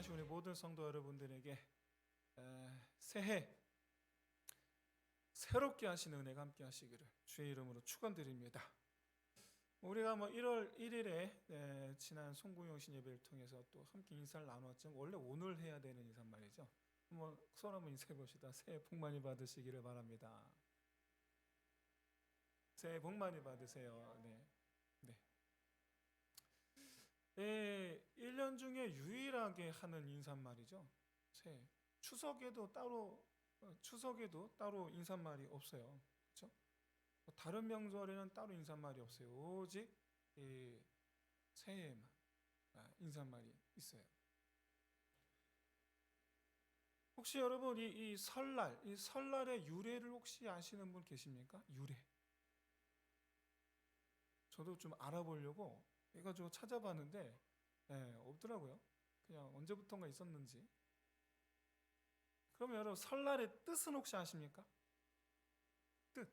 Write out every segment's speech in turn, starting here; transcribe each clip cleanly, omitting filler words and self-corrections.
참여하신 우리 모든 성도 여러분들에게 새해 새롭게 하시는 은혜가 함께 하시기를 주의 이름으로 축원드립니다. 우리가 1월 1일에 지난 송구영신 예배를 통해서 또 함께 인사를 나누었지만 원래 오늘 해야 되는 인사말이죠. 한번 손 한번 인사해 봅시다. 새해 복 많이 받으시기를 바랍니다. 새해 복 많이 받으세요. 네. 1년 중에 유일하게 하는 인사말이죠. 새해. 추석에도 따로 인사말이 없어요. 그렇죠? 다른 명절에는 따로 인사말이 없어요. 오직 새해에만 인사말이 있어요. 혹시 여러분 이 설날의 유래를 혹시 아시는 분 계십니까? 유래. 저도 좀 알아보려고 해가지고 찾아봤는데 없더라고요. 그냥 언제부턴가 있었는지. 그러면 여러분 설날의 뜻은 혹시 아십니까? 뜻.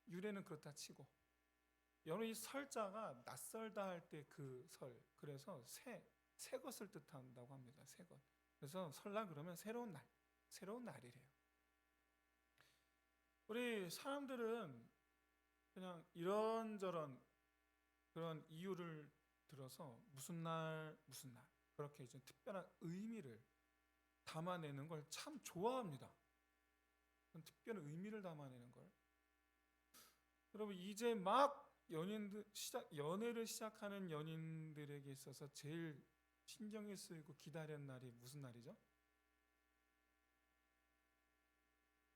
유래는 그렇다 치고 여러분 이 설자가 낯설다 할 때 그 설, 그래서 새 것을 뜻한다고 합니다. 새 것. 그래서 설날 그러면 새로운 날이래요. 우리 사람들은 그냥 이런저런 그런 이유를 들어서 무슨 날 그렇게 좀 특별한 의미를 담아내는 걸 참 좋아합니다. 그런 특별한 의미를 담아내는 걸. 여러분 이제 막 연애를 시작하는 연인들에게 있어서 제일 신경이 쓰이고 기다리는 날이 무슨 날이죠?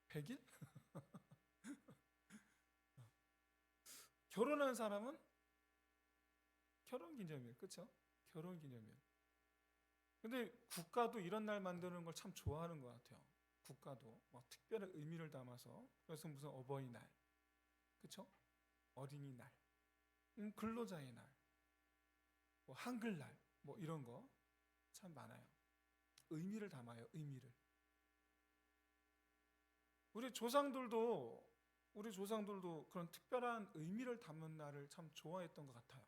100일? 결혼한 사람은 결혼기념일, 그렇죠? 결혼기념일. 근데 국가도 이런 날 만드는 걸 참 좋아하는 것 같아요. 국가도 특별한 의미를 담아서. 그래서 무슨 어버이날, 그렇죠? 어린이날, 근로자의 날, 한글날, 이런 거 참 많아요. 의미를 담아요. 의미를. 우리 조상들도 그런 특별한 의미를 담는 날을 참 좋아했던 것 같아요.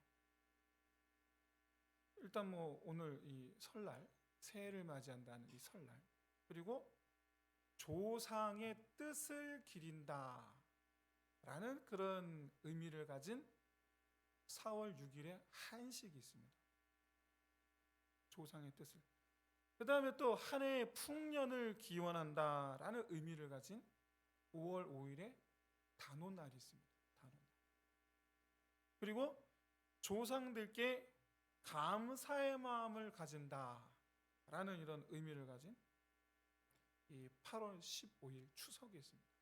일단 오늘 이 설날, 새해를 맞이한다는 이 설날, 그리고 조상의 뜻을 기린다 라는 그런 의미를 가진 4월 6일에 한식이 있습니다. 조상의 뜻을. 그 다음에 또 한 해의 풍년을 기원한다 라는 의미를 가진 5월 5일에 단오날이 있습니다. 단오날. 그리고 조상들께 감사의 마음을 가진다 라는 이런 의미를 가진 이 8월 15일 추석이 있습니다.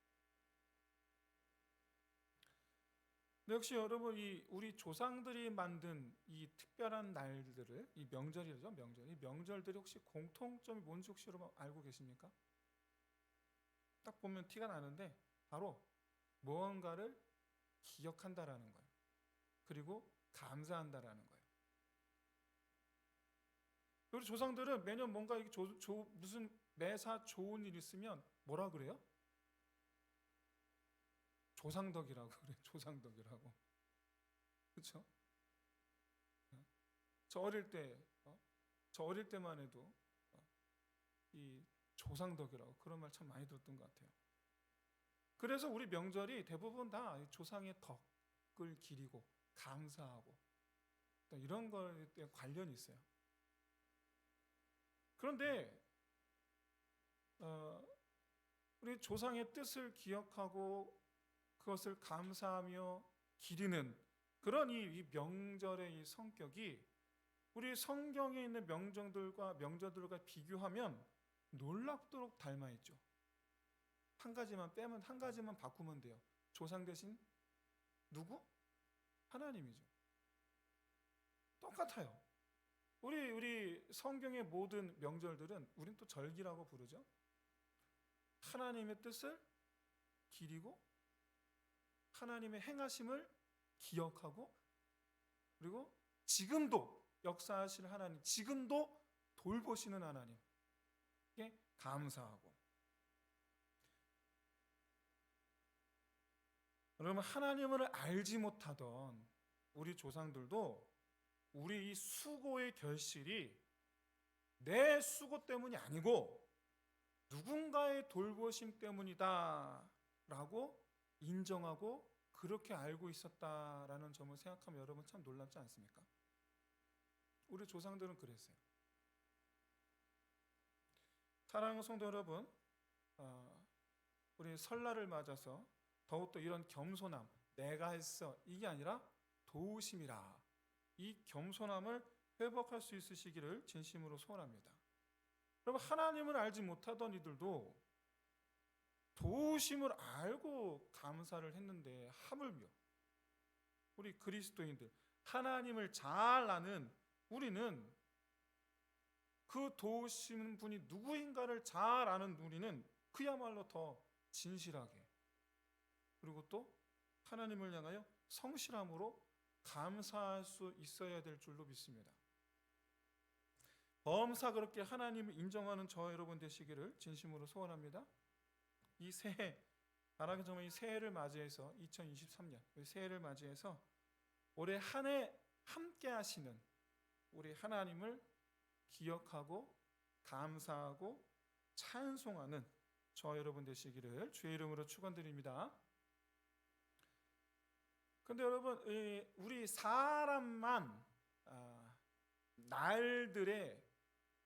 근데 역시 여러분 우리 조상들이 만든 이 특별한 날들을 이 명절이죠, 명절. 이 명절들이 혹시 공통점이 뭔지 혹시 여러분 알고 계십니까? 딱 보면 티가 나는데 바로 무언가를 기억한다라는 거예요. 그리고 감사한다라는 거예요. 우리 조상들은 매년 뭔가 무슨 매사 좋은 일 있으면 뭐라 그래요? 조상덕이라고 그래. 조상덕이라고. 그렇죠? 저 어릴 때만 해도 이 조상덕이라고 그런 말 참 많이 들었던 것 같아요. 그래서 우리 명절이 대부분 다 조상의 덕을 기리고 감사하고 이런 거에 관련이 있어요. 그런데 우리 조상의 뜻을 기억하고 그것을 감사하며 기리는 그런 이 명절의 이 성격이 우리 성경에 있는 명절들과 비교하면 놀랍도록 닮아 있죠. 한 가지만 바꾸면 돼요. 조상 대신 누구? 하나님이죠. 똑같아요. 우리 성경의 모든 명절들은 우린 또 절기라고 부르죠. 하나님의 뜻을 기리고 하나님의 행하심을 기억하고 그리고 지금도 역사하실 하나님, 지금도 돌보시는 하나님께 감사하고. 여러분 하나님을 알지 못하던 우리 조상들도 우리 이 수고의 결실이 내 수고 때문이 아니고 누군가의 돌보심 때문이다 라고 인정하고 그렇게 알고 있었다라는 점을 생각하면 여러분 참 놀랍지 않습니까? 우리 조상들은 그랬어요. 사랑하는 성도 여러분, 우리 설날을 맞아서 더욱더 이런 겸손함, 내가 했어 이게 아니라 도우심이라, 이 겸손함을 회복할 수 있으시기를 진심으로 소원합니다. 여러분, 하나님을 알지 못하던 이들도 도우심을 알고 감사를 했는데, 하물며 우리 그리스도인들, 하나님을 잘 아는 우리는 그 도우시는 분이 누구인가를 잘 아는 우리는 그야말로 더 진실하게, 그리고 또 하나님을 향하여 성실함으로 감사할 수 있어야 될 줄로 믿습니다. 범사 그렇게 하나님을 인정하는 저와 여러분 되시기를 진심으로 소원합니다. 이 새해, 바라기 정말 이 새해를 맞이해서 2023년 새해를 맞이해서 올해 한 해 함께 하시는 우리 하나님을 기억하고 감사하고 찬송하는 저와 여러분 되시기를 주의 이름으로 축원드립니다. 근데 여러분, 우리 사람만 날들의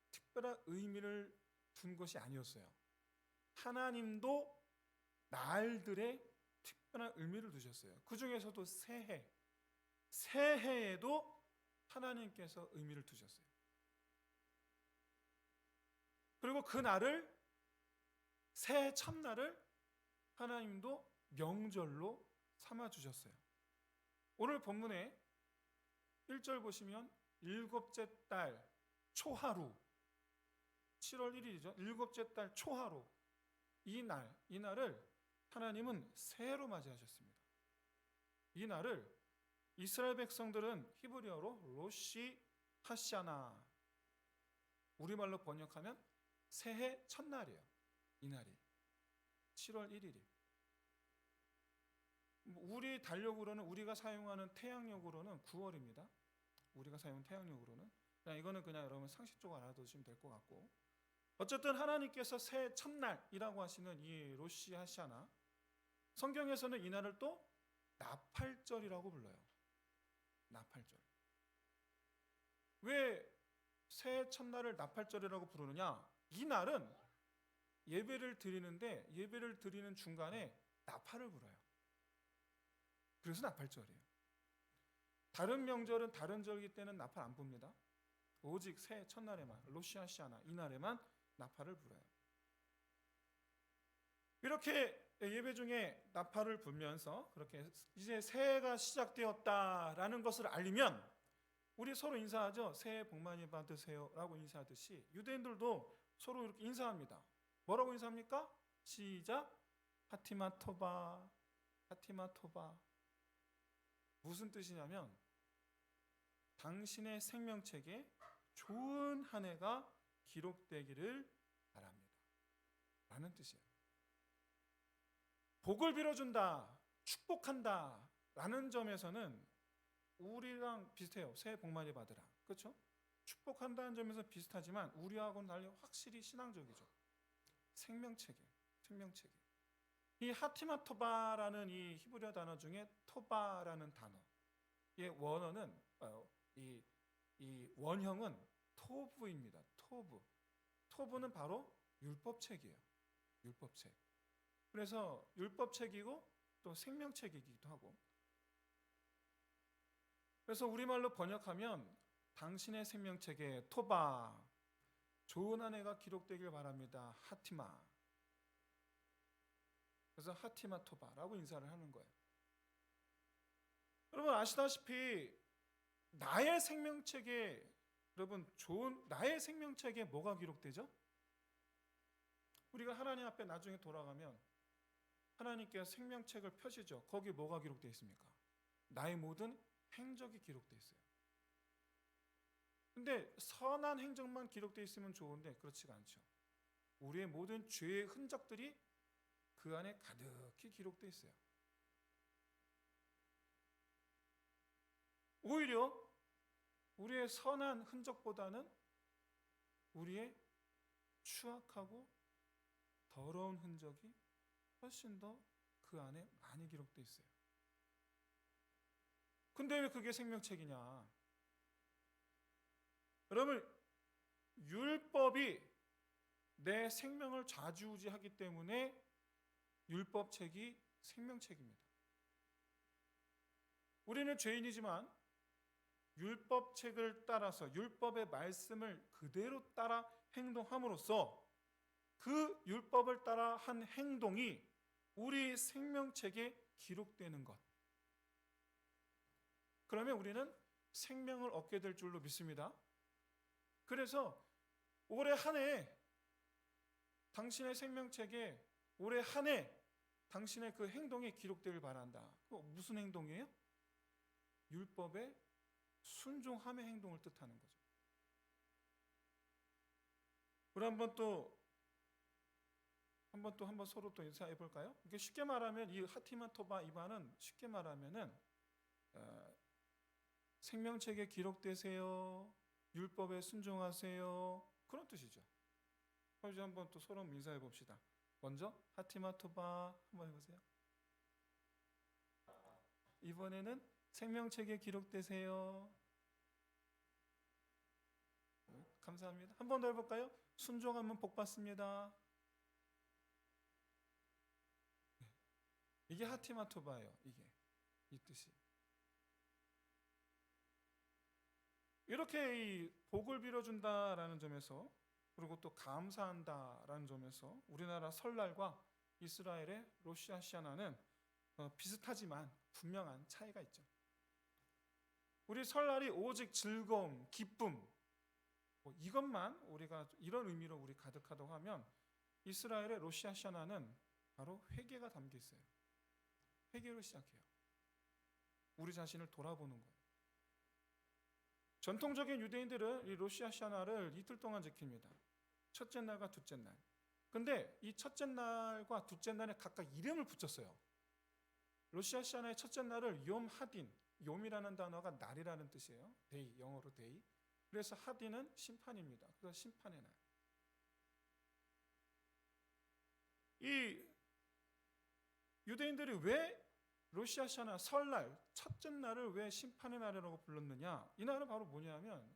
특별한 의미를 둔 것이 아니었어요. 하나님도 날들의 특별한 의미를 두셨어요. 그 중에서도 새해에도 하나님께서 의미를 두셨어요. 그리고 그 날을, 새해 첫날을 하나님도 명절로 삼아주셨어요. 오늘 본문에 1절 보시면 일곱째 달 초하루, 7월 1일이죠. 일곱째 달 초하루, 이 날을 하나님은 새해로 맞이하셨습니다. 이 날을 이스라엘 백성들은 히브리어로 로시 하샤나, 우리말로 번역하면 새해 첫날이에요. 이 날이 7월 1일이. 우리 달력으로는, 우리가 사용하는 태양력으로는 9월입니다. 우리가 사용하는 태양력으로는. 이거는 그냥 여러분 상식적으로 알아두시면 될 것 같고, 어쨌든 하나님께서 새해 첫날이라고 하시는 이 로시 하샤나, 성경에서는 이 날을 또 나팔절이라고 불러요. 나팔절. 왜 새해 첫날을 나팔절이라고 부르느냐? 이 날은 예배를 드리는데, 예배를 드리는 중간에 나팔을 불어요. 그래서 나팔절이에요. 다른 명절은, 다른 절기 때는 나팔 안 붑니다. 오직 새해 첫날에만, 로시 하샤나, 이 날에만 나팔을 불어요. 이렇게 예배 중에 나팔을 불면서 그렇게 이제 새해가 시작되었다라는 것을 알리면 우리 서로 인사하죠. 새해 복 많이 받으세요 라고 인사하듯이 유대인들도 서로 이렇게 인사합니다. 뭐라고 인사합니까? 시작! 하티마 토바, 하티마 토바. 무슨 뜻이냐면 당신의 생명책에 좋은 한 해가 기록되기를 바랍니다 라는 뜻이에요. 복을 빌어준다, 축복한다 라는 점에서는 우리랑 비슷해요. 새해 복 많이 받으라. 그렇죠? 축복한다는 점에서 비슷하지만 우리하고는 달리 확실히 신앙적이죠. 생명체계. 이 하티마토바라는 이 히브리어 단어 중에 토바라는 단어, 이 원어는 이 원형은 토브입니다. 토브는 바로 율법책이에요. 율법책. 그래서 율법책이고 또 생명책이기도 하고, 그래서 우리말로 번역하면 당신의 생명책에 토바, 좋은 한 해가 기록되길 바랍니다. 하티마. 그래서 하티마 토바라고 인사를 하는 거예요. 여러분 아시다시피 나의 생명책에, 여러분 나의 생명책에 뭐가 기록되죠? 우리가 하나님 앞에 나중에 돌아가면 하나님께서 생명책을 펴시죠. 거기 뭐가 기록되어 있습니까? 나의 모든 행적이 기록되어 있어요. 근데 선한 행적만 기록되어 있으면 좋은데 그렇지가 않죠. 우리의 모든 죄의 흔적들이 그 안에 가득히 기록되어 있어요. 오히려 우리의 선한 흔적보다는 우리의 추악하고 더러운 흔적이 훨씬 더 그 안에 많이 기록되어 있어요. 근데 왜 그게 생명책이냐? 여러분, 율법이 내 생명을 좌지우지하기 때문에 율법책이 생명책입니다. 우리는 죄인이지만 율법책을 따라서 율법의 말씀을 그대로 따라 행동함으로써 그 율법을 따라 한 행동이 우리 생명책에 기록되는 것. 그러면 우리는 생명을 얻게 될 줄로 믿습니다. 그래서 올해 한 해 당신의 생명책에 올해 한 해 당신의 그 행동이 기록되길 바란다. 무슨 행동이에요? 율법에 순종함의 행동을 뜻하는 거죠. 우리 한번 서로 또 인사해 볼까요? 이게 쉽게 말하면 이 하티마 토바 이바는 쉽게 말하면은 생명책에 기록되세요. 율법에 순종하세요. 그런 뜻이죠. 그럼 이제 한번 또 서로 인사해 봅시다. 먼저 하티마 토바 한번 해보세요. 이번에는 생명책에 기록되세요. 감사합니다. 한 번 더 해볼까요? 순종하면 복 받습니다. 이게 하티마 토바예요. 이게 이 뜻이. 이렇게 이 복을 빌어준다라는 점에서 그리고 또 감사한다라는 점에서 우리나라 설날과 이스라엘의 로시 하샤나는 비슷하지만 분명한 차이가 있죠. 우리 설날이 오직 즐거움, 기쁨 이것만 우리가 이런 의미로 우리 가득하다고 하면 이스라엘의 로시 하샤나는 바로 회개가 담겨 있어요. 회개로 시작해요. 우리 자신을 돌아보는 거예요. 전통적인 유대인들은 이 로시 하샤나를 이틀 동안 지킵니다. 첫째 날과 둘째 날. 근데 이 첫째 날과 둘째 날에 각각 이름을 붙였어요. 로시 하샤나의 첫째 날을 욤 하딘, 욤이라는 단어가 날이라는 뜻이에요. 데이, 영어로 데이. 그래서 하딘은 심판입니다. 그래서 심판의 날. 이 유대인들이 왜 로시 하샤나 설날 첫째 날을 왜 심판의 날이라고 불렀느냐? 이 날은 바로 뭐냐면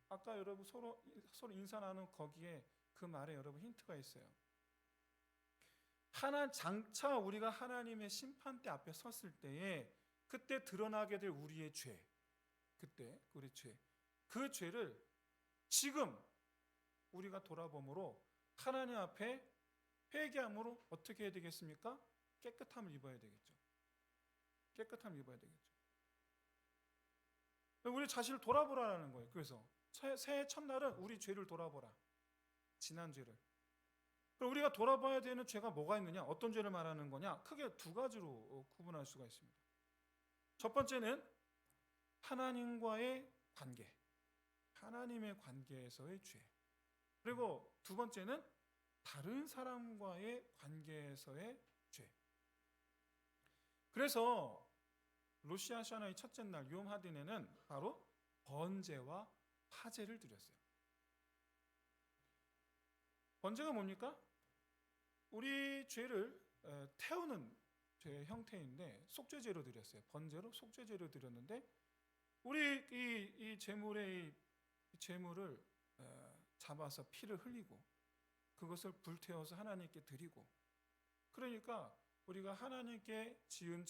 아까 여러분 서로 인사 나눈 거기에 그 말에 여러분 힌트가 있어요. 장차 우리가 하나님의 심판대 앞에 섰을 때에 그때 드러나게 될 우리의 죄, 그때 우리 죄, 그 죄를 지금 우리가 돌아봄으로 하나님 앞에 회개함으로 어떻게 해야 되겠습니까? 깨끗함을 입어야 되겠죠. 깨끗함을 입어야 되겠죠. 우리 자신을 돌아보라는 거예요. 그래서 새해 첫날은 우리 죄를 돌아보라. 지난 죄를. 그럼 우리가 돌아봐야 되는 죄가 뭐가 있느냐? 어떤 죄를 말하는 거냐? 크게 두 가지로 구분할 수가 있습니다. 첫 번째는 하나님과의 관계. 하나님의 관계에서의 죄. 그리고 두 번째는 다른 사람과의 관계에서의 죄. 그래서 로시 하샤나의 첫째 날 욤 하딘에는 바로 번제와 화제를 드렸어요. 번제가 뭡니까? 우리 죄를 태우는 죄의 형태인데 속죄제로 드렸어요. 번제로 속죄제로 드렸는데 우리 이 제물의 제물을 잡아서 피를 흘리고 그것을 불태워서 하나님께 드리고 그러니까 우리가 하나님께 지은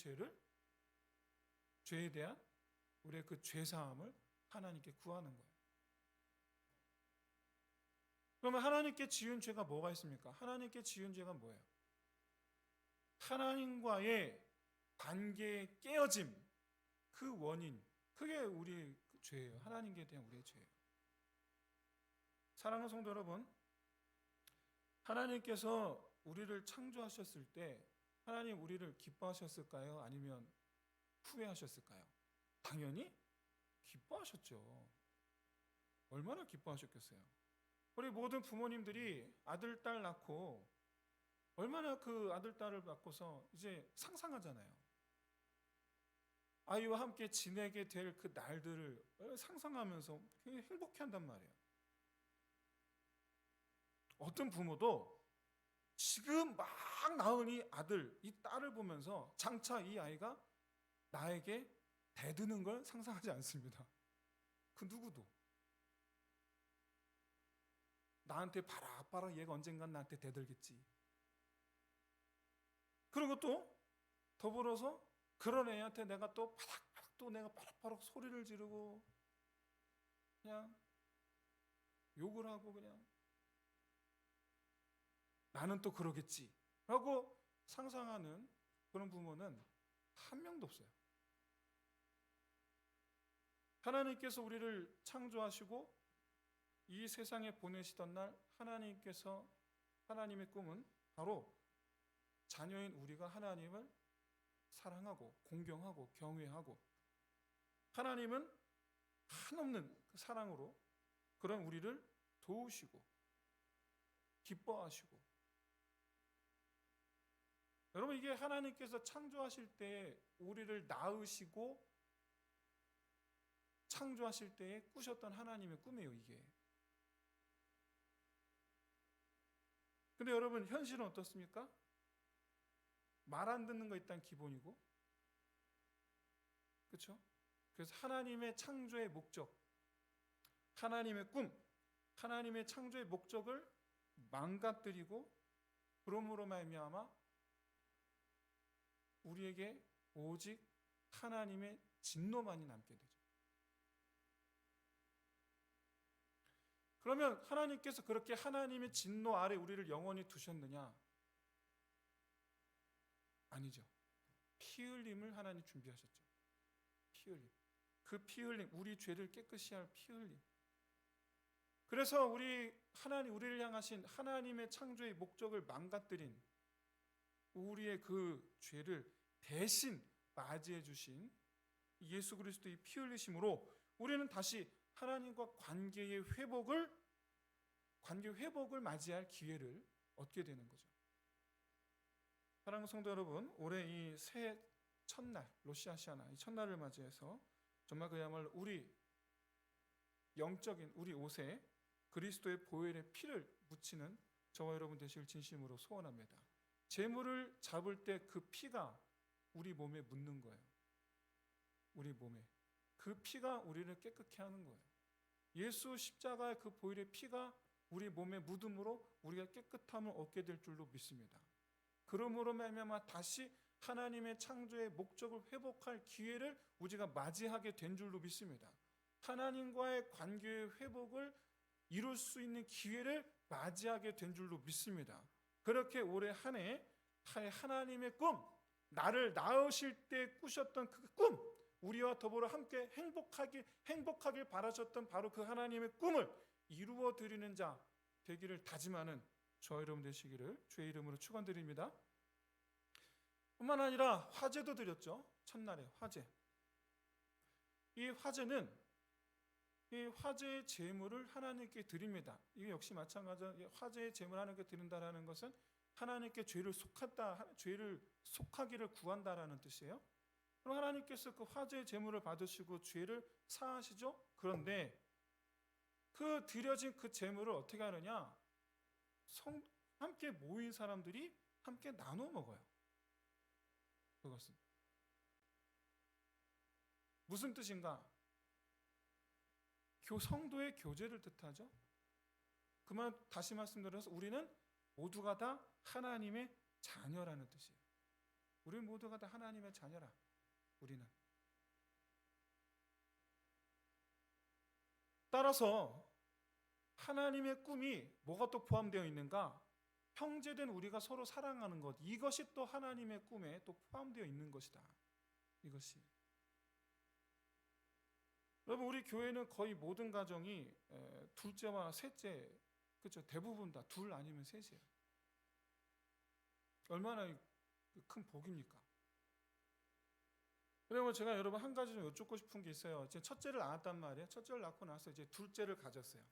죄에 대한 우리의 그 죄사함을 하나님께 구하는 거예요. 그러면 하나님께 지은 죄가 뭐가 있습니까? 하나님께 지은 죄가 뭐예요? 하나님과의 관계의 깨어짐, 그 원인, 그게 우리의 죄예요. 하나님께 대한 우리의 죄예요. 사랑하는 성도 여러분, 하나님께서 우리를 창조하셨을 때 하나님 우리를 기뻐하셨을까요? 아니면 후회하셨을까요? 당연히 기뻐하셨죠. 얼마나 기뻐하셨겠어요? 우리 모든 부모님들이 아들, 딸 낳고 얼마나 그 아들, 딸을 낳고서 이제 상상하잖아요. 아이와 함께 지내게 될 그 날들을 상상하면서 굉장히 행복해 한단 말이에요. 어떤 부모도 지금 막 낳은 이 아들, 이 딸을 보면서 장차 이 아이가 나에게 대드는 걸 상상하지 않습니다. 그 누구도. 나한테 바락바락 얘가 언젠간 나한테 대들겠지. 그리고 또 더불어서 그런 애한테 내가 또 바락바락 또 내가 바락바락 소리를 지르고 그냥 욕을 하고 그냥 나는 또 그러겠지 라고 상상하는 그런 부모는 한 명도 없어요. 하나님께서 우리를 창조하시고 이 세상에 보내시던 날 하나님께서 하나님의 꿈은 바로 자녀인 우리가 하나님을 사랑하고 공경하고 경외하고 하나님은 한없는 그 사랑으로 그런 우리를 도우시고 기뻐하시고 여러분 이게 하나님께서 창조하실 때 우리를 낳으시고 창조하실 때에 꾸셨던 하나님의 꿈이에요 이게. 근데 여러분 현실은 어떻습니까? 말 안 듣는 거 일단 기본이고 그렇죠? 그래서 하나님의 창조의 목적 하나님의 꿈 하나님의 창조의 목적을 망가뜨리고 그러므로 말미암아 우리에게 오직 하나님의 진노만이 남게 되죠. 그러면 하나님께서 그렇게 하나님의 진노 아래 우리를 영원히 두셨느냐? 아니죠. 피 흘림을 하나님 준비하셨죠. 피 흘림. 그 피 흘림, 우리 죄를 깨끗이 할 피 흘림. 그래서 우리를 향하신 하나님의 창조의 목적을 망가뜨린 우리의 그 죄를 대신 맞이해 주신 예수 그리스도의 피 흘리심으로 우리는 다시 하나님과 관계 회복을 맞이할 기회를 얻게 되는 거죠. 사랑하는 성도 여러분, 올해 이 새해 첫날, 로시아시아나 이 첫날을 맞이해서 정말 그야말로 우리 영적인 우리 옷에 그리스도의 보혈의 피를 묻히는 저와 여러분 되시길 진심으로 소원합니다. 재물을 잡을 때 그 피가 우리 몸에 묻는 거예요. 우리 몸에. 그 피가 우리를 깨끗게 하는 거예요. 예수 십자가의 그 보혈의 피가 우리 몸에 묻음으로 우리가 깨끗함을 얻게 될 줄로 믿습니다. 그러므로 말미암아 다시 하나님의 창조의 목적을 회복할 기회를 우리가 맞이하게 된 줄로 믿습니다. 하나님과의 관계의 회복을 이룰 수 있는 기회를 맞이하게 된 줄로 믿습니다. 그렇게 올해 한 해 하나님의 꿈, 나를 낳으실 때 꾸셨던 그 꿈, 우리와 더불어 함께 행복하길 바라셨던 바로 그 하나님의 꿈을 이루어 드리는 자 되기를 다짐하는 저와 여러분 되시기를 주의 이름으로 축원드립니다. 뿐만 아니라 화제도 드렸죠. 첫날에 화제. 이 화제는 이 화제의 제물을 하나님께 드립니다. 이게 역시 마찬가지로 화제의 제물을 하나님께 드린다라는 것은 하나님께 죄를 속하기를 구한다라는 뜻이에요. 그럼 하나님께서 그 화제의 제물을 받으시고 죄를 사하시죠. 그런데 그 드려진 그 제물을 어떻게 하느냐? 함께 모인 사람들이 함께 나눠 먹어요. 그것은 무슨 뜻인가? 성도의 교제를 뜻하죠. 그만 다시 말씀드려서 우리는 모두가 다 하나님의 자녀라는 뜻이에요. 우리 모두가 다 하나님의 자녀라. 우리는. 따라서 하나님의 꿈이 뭐가 또 포함되어 있는가? 형제된 우리가 서로 사랑하는 것, 이것이 또 하나님의 꿈에 또 포함되어 있는 것이다. 이것이. 여러분 우리 교회는 거의 모든 가정이 둘째와 셋째, 그렇죠? 대부분 다 둘 아니면 셋이에요. 얼마나 큰 복입니까? 그러면 제가 여러분 한 가지 좀 여쭙고 싶은 게 있어요. 제 첫째를 낳았단 말이에요. 첫째를 낳고 나서 이제 둘째를 가졌어요.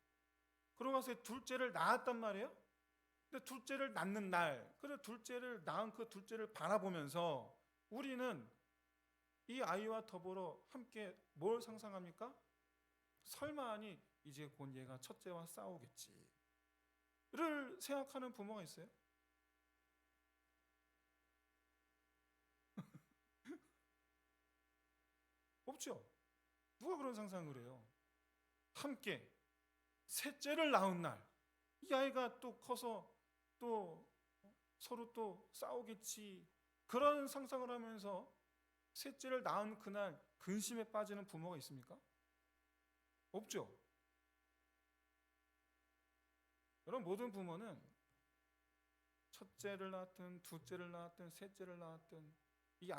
그러고 나서 둘째를 낳았단 말이에요. 근데 둘째를 낳는 날, 그래 둘째를 낳은 그 둘째를 바라보면서 우리는 이 아이와 더불어 함께 뭘 상상합니까? 설마 아니 이제 곧 얘가 첫째와 싸우겠지. 생각하는 부모가 있어요? 없죠. 누가 그런 상상을 해요? 함께 셋째를 낳은 날, 이 아이가 또 커서 또 서로 또 싸우겠지, 그런 상상을 하면서 셋째를 낳은 그날 근심에 빠지는 부모가 있습니까? 없죠. 여러분, 모든 부모는 첫째를 낳았든 둘째를 낳았든 셋째를 낳았든 이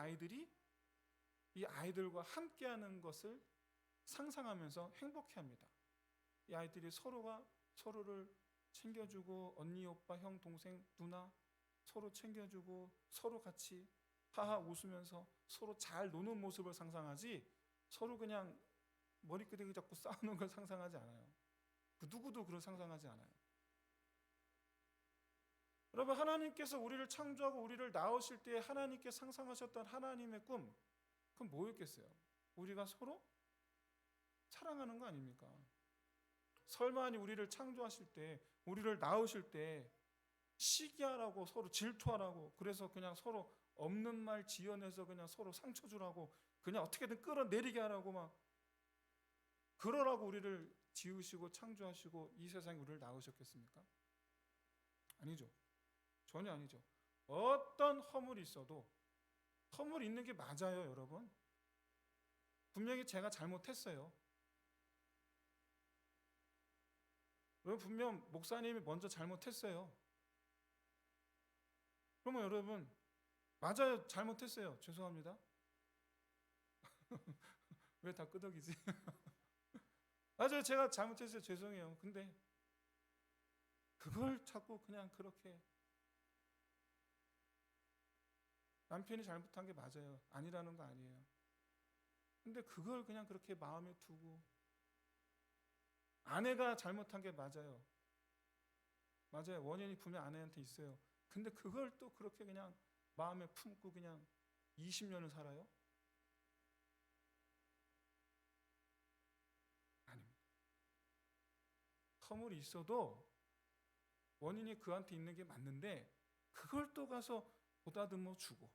아이들과 함께하는 것을 상상하면서 행복해합니다. 이 아이들이 서로가 서로를 챙겨주고, 언니, 오빠, 형, 동생, 누나 서로 챙겨주고, 서로 같이 하하 웃으면서 서로 잘 노는 모습을 상상하지, 서로 그냥 머리끄댕이 잡고 싸우는 걸 상상하지 않아요. 그 누구도 그런 상상하지 않아요. 여러분, 하나님께서 우리를 창조하고 우리를 낳으실 때 하나님께 상상하셨던 하나님의 꿈, 그건 뭐였겠어요? 우리가 서로 사랑하는 거 아닙니까? 설마니 우리를 창조하실 때, 우리를 낳으실 때 시기하라고, 서로 질투하라고, 그래서 그냥 서로 없는 말 지어내서 그냥 서로 상처 주라고, 그냥 어떻게든 끌어내리게 하라고 막 그러라고 우리를 지으시고 창조하시고 이 세상에 우리를 낳으셨겠습니까? 아니죠. 전혀 아니죠. 어떤 허물이 있어도, 허물이 있는 게 맞아요, 여러분. 분명히 제가 잘못했어요. 여러분, 분명 목사님이 먼저 잘못했어요. 그러면 여러분, 맞아요, 잘못했어요, 죄송합니다. 왜 다 끄덕이지? 맞아요, 제가 잘못했어요, 죄송해요. 근데 그걸 자꾸 그냥 그렇게, 남편이 잘못한 게 맞아요, 아니라는 거 아니에요. 근데 그걸 그냥 그렇게 마음에 두고, 아내가 잘못한 게 맞아요. 맞아요, 원인이 분명 아내한테 있어요. 근데 그걸 또 그렇게 그냥 마음에 품고 그냥 20년을 살아요? 아닙니다. 허물이 있어도 원인이 그한테 있는 게 맞는데, 그걸 또 가서 보다듬어 주고,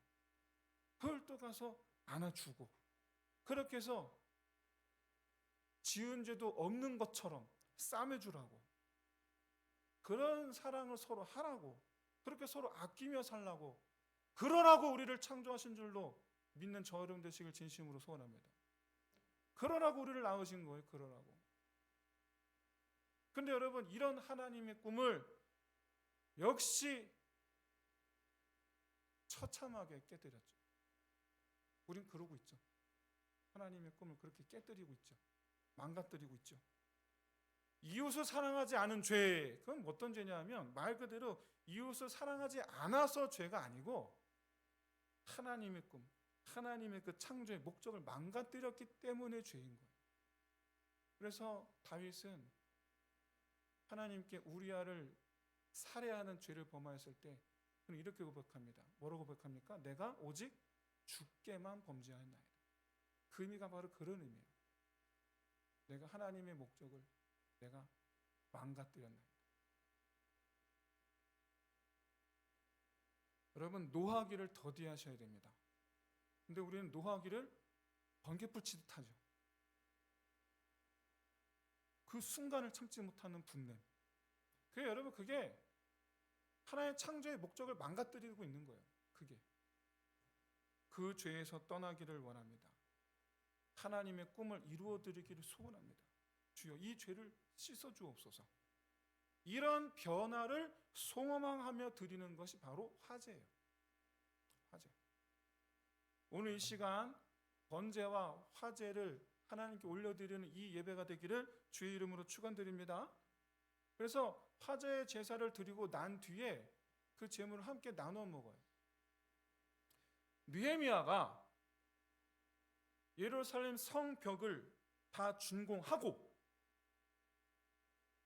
그걸 또 가서 안아주고, 그렇게 해서 지은 죄도 없는 것처럼 싸매주라고, 그런 사랑을 서로 하라고, 그렇게 서로 아끼며 살라고, 그러라고 우리를 창조하신 줄로 믿는 저 여러분 되시길 진심으로 소원합니다. 그러라고 우리를 낳으신 거예요. 그러라고. 근데 여러분, 이런 하나님의 꿈을 역시 처참하게 깨뜨렸죠. 우린 그러고 있죠. 하나님의 꿈을 그렇게 깨뜨리고 있죠. 망가뜨리고 있죠. 이웃을 사랑하지 않은 죄, 그건 어떤 죄냐 하면 말 그대로 이웃을 사랑하지 않아서 죄가 아니고, 하나님의 꿈, 하나님의 그 창조의 목적을 망가뜨렸기 때문에 죄인 거예요. 그래서 다윗은 하나님께 우리아를 살해하는 죄를 범하였을 때 이렇게 고백합니다. 뭐라고 고백합니까? 내가 오직 주께만 범죄하였나이다. 그 의미가 바로 그런 의미예요. 내가 하나님의 목적을 내가 망가뜨렸나이다. 여러분, 노하기를 더디하셔야 됩니다. 근데 우리는 노하기를 번개불 치듯 하죠. 그 순간을 참지 못하는 분냄. 여러분, 그게 하나의 창조의 목적을 망가뜨리고 있는 거예요. 그게 그 죄에서 떠나기를 원합니다. 하나님의 꿈을 이루어드리기를 소원합니다. 주여, 이 죄를 씻어주옵소서. 이런 변화를 소망하며 드리는 것이 바로 화제예요. 화제. 오늘 이 시간 번제와 화제를 하나님께 올려드리는 이 예배가 되기를 주의 이름으로 축원드립니다. 그래서 화제의 제사를 드리고 난 뒤에 그 제물을 함께 나눠 먹어요. 느헤미야가 예루살렘 성벽을 다 준공하고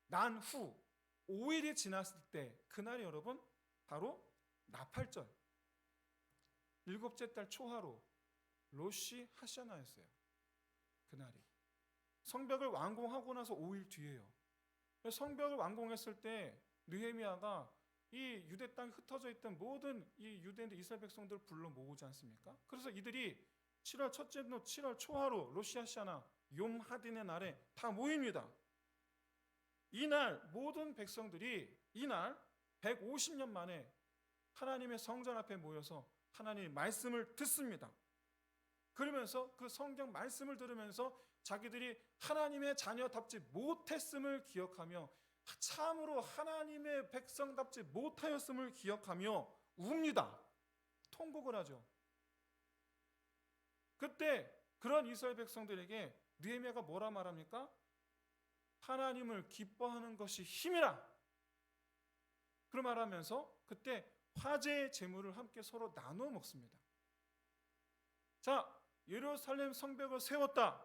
난 후 5일이 지났을 때, 그날이 여러분 바로 나팔절, 7째 달 초하루 로시 하샤나였어요. 그날이 성벽을 완공하고 나서 5일 뒤에요. 성벽을 완공했을 때 느헤미야가 이 유대 땅에 흩어져 있던 모든 이 유대인들 이스라엘 백성들을 불러 모으지 않습니까? 그래서 이들이 7월 첫째 날 7월 초하루 로시아샤나 욤 하딘의 날에 다 모입니다. 이날 모든 백성들이 이날 150년 만에 하나님의 성전 앞에 모여서 하나님의 말씀을 듣습니다. 그러면서 그 성경 말씀을 들으면서 자기들이 하나님의 자녀답지 못했음을 기억하며 참으로 하나님의 백성답지 못하였음을 기억하며 웁니다. 통곡을 하죠. 그때 그런 이스라엘 백성들에게 느헤미야가 뭐라 말합니까? 하나님을 기뻐하는 것이 힘이라. 그런 말하면서 그때 화제의 제물을 함께 서로 나누어 먹습니다. 자, 예루살렘 성벽을 세웠다.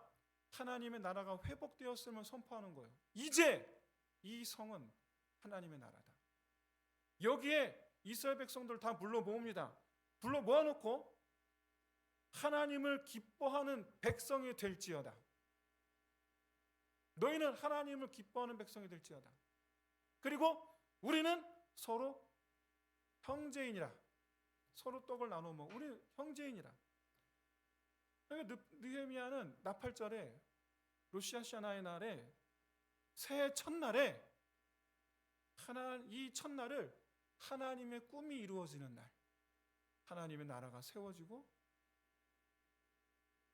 하나님의 나라가 회복되었음을 선포하는 거예요. 이제 이 성은 하나님의 나라다. 여기에 이스라엘 백성들 다 불러 모읍니다. 불러 모아놓고 하나님을 기뻐하는 백성이 될지어다. 너희는 하나님을 기뻐하는 백성이 될지어다. 그리고 우리는 서로 형제이니라. 서로 떡을 나눠 먹어. 우리 형제이니라. 그러니까 느헤미야는 나팔절에 로시아샤나의 날에 새해 첫날에 이 첫날을 하나님의 꿈이 이루어지는 날, 하나님의 나라가 세워지고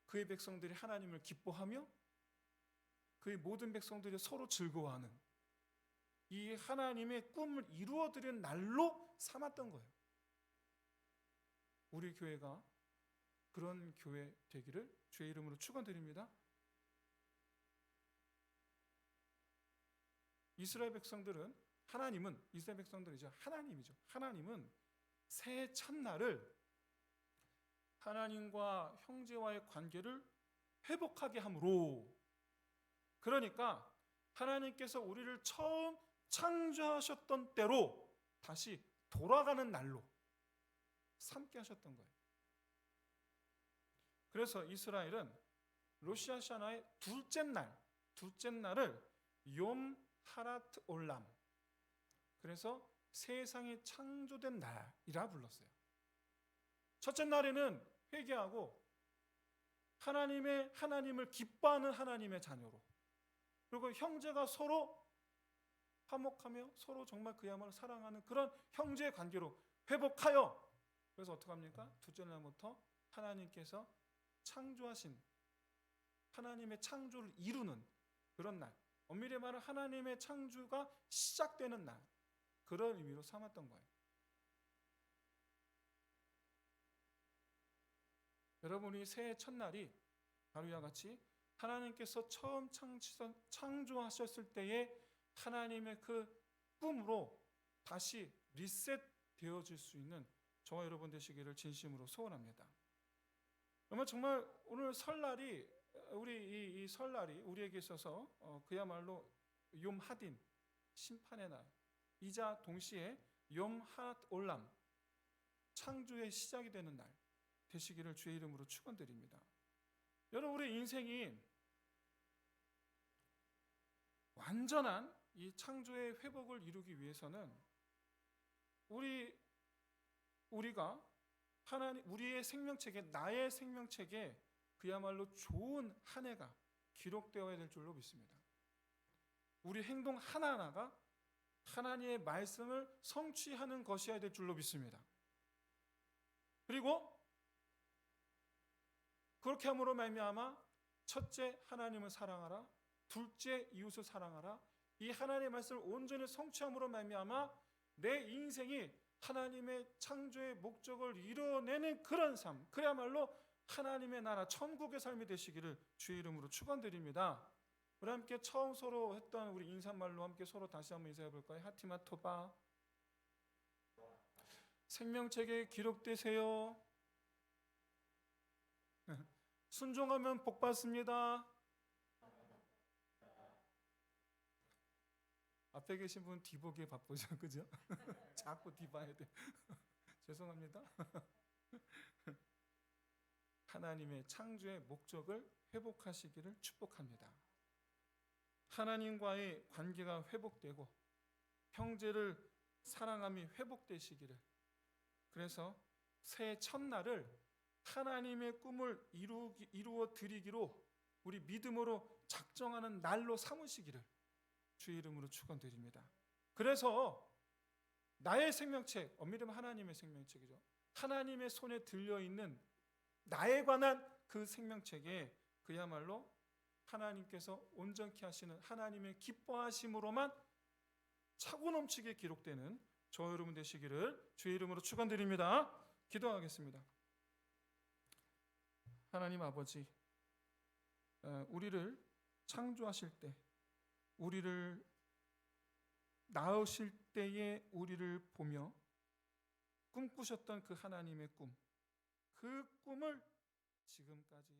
그의 백성들이 하나님을 기뻐하며 그의 모든 백성들이 서로 즐거워하는 이 하나님의 꿈을 이루어드리는 날로 삼았던 거예요. 우리 교회가 그런 교회 되기를 주의 이름으로 축원드립니다. 이스라엘 백성들은 이스라엘 백성들이죠. 하나님이죠. 하나님은 새해 첫날을 하나님과 형제와의 관계를 회복하게 함으로, 그러니까 하나님께서 우리를 처음 창조하셨던 때로 다시 돌아가는 날로 삼게 하셨던 거예요. 그래서 이스라엘은 로시아샤나의 둘째 날을 욤 하라트 올람, 그래서 세상이 창조된 날이라 불렀어요. 첫째 날에는 회개하고 하나님을 기뻐하는 하나님의 자녀로, 그리고 형제가 서로 화목하며 서로 정말 그야말로 사랑하는 그런 형제의 관계로 회복하여, 그래서 어떻게 합니까? 둘째 날부터 하나님께서 창조하신 하나님의 창조를 이루는 그런 날, 엄밀히 말하면 하나님의 창조가 시작되는 날, 그런 의미로 삼았던 거예요. 여러분이 새해 첫날이 바로 이와 같이 하나님께서 처음 창조하셨을 때의 하나님의 그 꿈으로 다시 리셋되어질 수 있는 저와 여러분 되시기를 진심으로 소원합니다. 그러면 정말 오늘 설날이 이 설날이 우리에게 있어서 그야말로 욤 하딘 심판의 날이자 동시에 욤 하랏 올람 창조의 시작이 되는 날 되시기를 주의 이름으로 축원드립니다. 여러분, 우리 인생이 완전한 이 창조의 회복을 이루기 위해서는 우리가 우리의 생명책에, 나의 생명책에 그야말로 좋은 한 해가 기록되어야 될 줄로 믿습니다. 우리 행동 하나하나가 하나님의 말씀을 성취하는 것이어야 될 줄로 믿습니다. 그리고 그렇게 함으로 말미암아 첫째 하나님을 사랑하라, 둘째 이웃을 사랑하라, 이 하나님의 말씀을 온전히 성취함으로 말미암아 내 인생이 하나님의 창조의 목적을 이뤄내는 그런 삶, 그야말로 하나님의 나라 천국의 삶이 되시기를 주의 이름으로 축원드립니다. 우리 함께 처음 서로 했던 우리 인사말로 함께 서로 다시 한번 인사해 볼까요? 하티마 토바. 생명책에 기록되세요. 순종하면 복 받습니다. 앞에 계신 분 뒤보기에 바쁘죠, 그죠? 자꾸 뒤봐야 돼. 죄송합니다. 하나님의 창조의 목적을 회복하시기를 축복합니다. 하나님과의 관계가 회복되고 형제를 사랑함이 회복되시기를. 그래서 새해 첫날을 하나님의 꿈을 이루어 드리기로 우리 믿음으로 작정하는 날로 삼으시기를 주의 이름으로 축원드립니다. 그래서 나의 생명책, 엄밀히 하나님의 생명책이죠. 하나님의 손에 들려있는 나에 관한 그 생명책에 그야말로 하나님께서 온전케 하시는 하나님의 기뻐하심으로만 차고 넘치게 기록되는 저와 여러분 되시기를 주의 이름으로 축원드립니다. 기도하겠습니다. 하나님 아버지, 우리를 창조하실 때, 우리를 낳으실 때에 우리를 보며 꿈꾸셨던 그 하나님의 꿈, 그 꿈을 지금까지